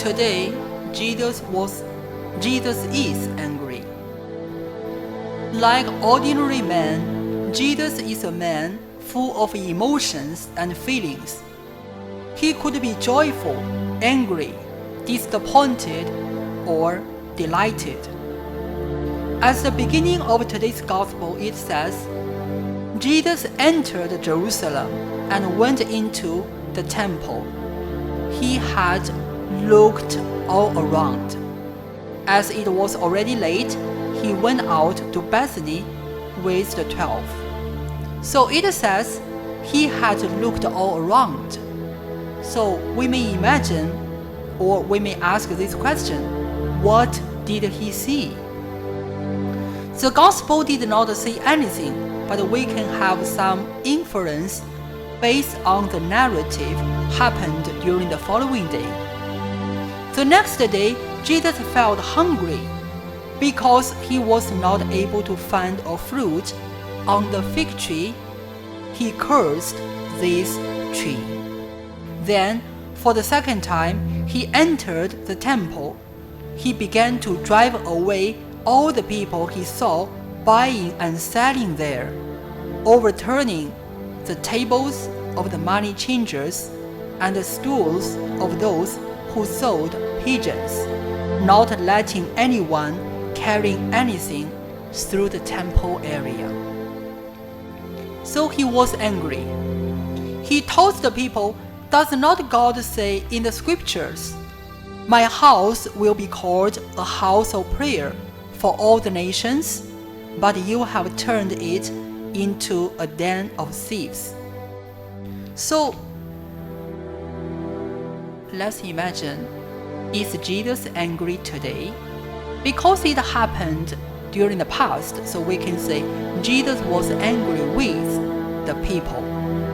Today, Jesus is angry. Like ordinary man, Jesus is a man full of emotions and feelings. He could be joyful, angry, disappointed, or delighted. At the beginning of today's gospel, it says, Jesus entered Jerusalem and went into the temple. He had looked all around. As it was already late, he went out to Bethany with the 12. So it says he had looked all around. So we may imagine, or we may ask this question, what did he see? The gospel did not say anything, but we can have some inference based on the narrative happened during the following day. The next day, Jesus felt hungry. Because he was not able to find a fruit on the fig tree, he cursed this tree. Then, for the second time, he entered the temple. He began to drive away all the people he saw buying and selling there, overturning the tables of the money changers and the stools of those who sold pigeons, not letting anyone carrying anything through the temple area. So he was angry. He told the people, "Does not God say in the scriptures, 'My house will be called a house of prayer for all the nations,' but you have turned it into a den of thieves." So let's imagine, is Jesus angry today? Because it happened during the past, so we can say Jesus was angry with the people.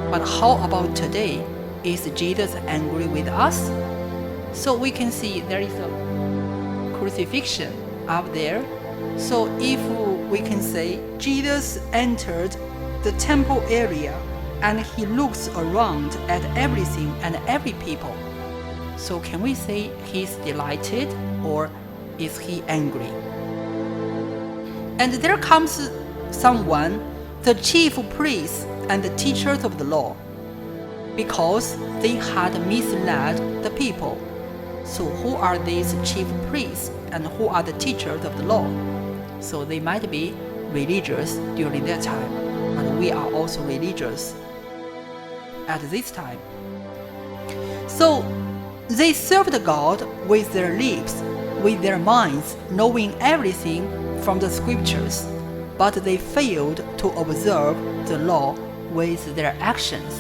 But how about today? Is Jesus angry with us? So we can see there is a crucifixion up there. So if we can say Jesus entered the temple area and he looks around at everything and every people, so can we say he's delighted or is he angry? And there comes someone, the chief priests and the teachers of the law, because they had misled the people. So who are these chief priests and who are the teachers of the law? So they might be religious during their time, and we are also religious at this time. So they served God with their lips, with their minds, knowing everything from the scriptures, but they failed to observe the law with their actions.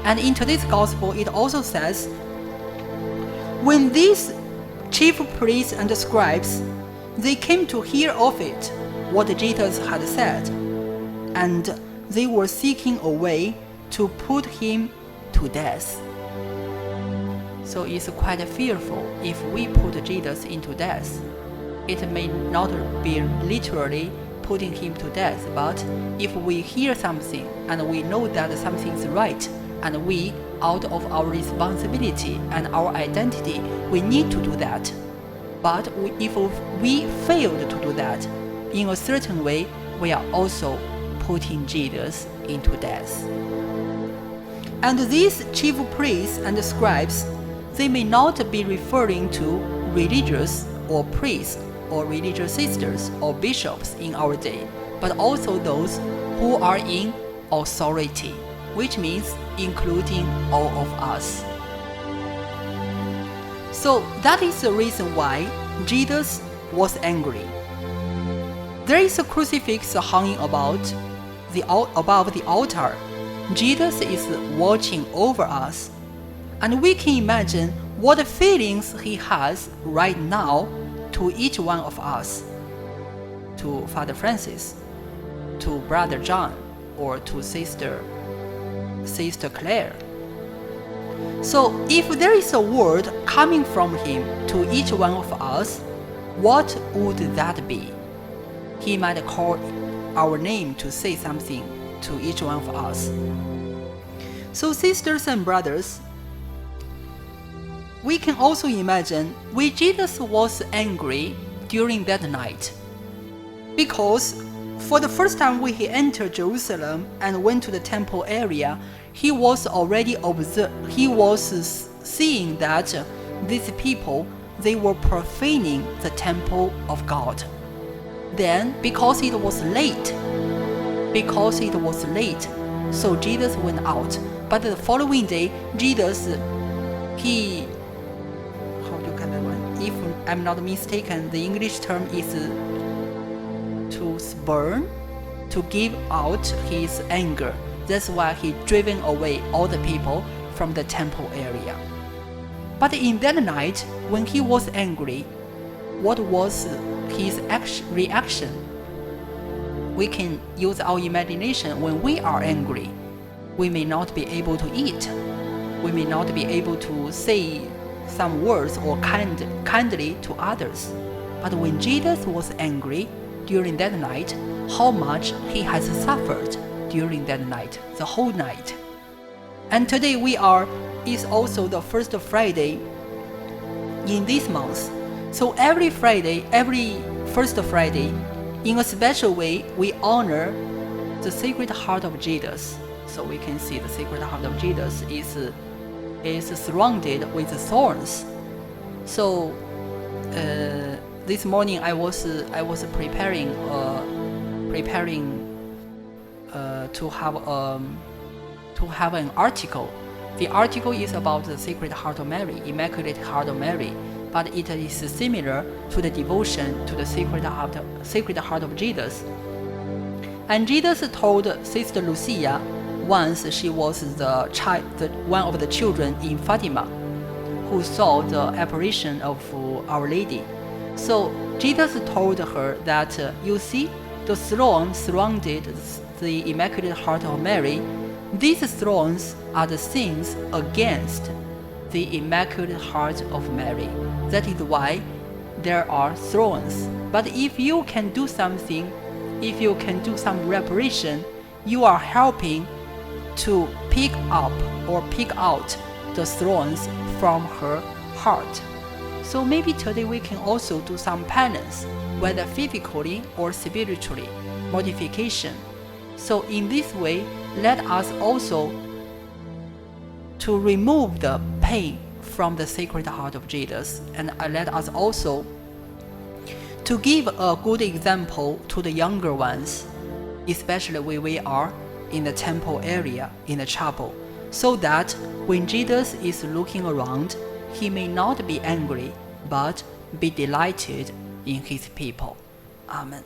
And in today's gospel, it also says, when these chief priests and scribes, they came to hear of it, what Jesus had said, and they were seeking a way to put him to death. So it's quite fearful if we put Jesus into death. It may not be literally putting him to death, but if we hear something and we know that something is right, and we, out of our responsibility and our identity, we need to do that. But if we failed to do that, in a certain way, we are also putting Jesus into death. And these chief priests and scribes, they may not be referring to religious or priests or religious sisters or bishops in our day, but also those who are in authority, which means including all of us. So that is the reason why Jesus was angry. There is a crucifix hanging above the altar. Jesus is watching over us, and we can imagine what feelings he has right now to each one of us, to Father Francis, to Brother John, or to Sister Claire. So if there is a word coming from him to each one of us, what would that be? He might call our name to say something to each one of us. So sisters and brothers, we can also imagine why Jesus was angry during that night. Because for the first time when he entered Jerusalem and went to the temple area, he was seeing that these people, they were profaning the temple of God. Then, because it was late, so Jesus went out. But the following day, Jesus, how do you call that one? If I'm not mistaken, the English term is to spurn, to give out his anger. That's why he driven away all the people from the temple area. But in that night, when he was angry, what was his reaction? We can use our imagination. When we are angry, we may not be able to eat. We may not be able to say some words or kindly to others. But when Jesus was angry during that night, how much he has suffered during that night, the whole night. And today is also the first Friday in this month. So every first Friday, in a special way, we honor the Sacred Heart of Jesus. So we can see the Sacred Heart of Jesus is surrounded with thorns. So this morning I was preparing to have an article. The article is about the Sacred Heart of Mary, Immaculate Heart of Mary, but it is similar to the devotion to the Sacred Heart of Jesus. And Jesus told Sister Lucia, once she was one of the children in Fatima, who saw the apparition of Our Lady. So Jesus told her that, you see, the throne surrounded the Immaculate Heart of Mary. These thrones are the sins against the Immaculate Heart of Mary. That is why there are thrones. But if you can do something, if you can do some reparation, you are helping to pick up or pick out the thrones from her heart. So maybe today we can also do some penance, whether physically or spiritually, mortification. So in this way, let us also to remove the pain from the Sacred Heart of Jesus, and let us also to give a good example to the younger ones, especially when we are in the temple area, in the chapel, so that when Jesus is looking around, he may not be angry, but be delighted in his people. Amen.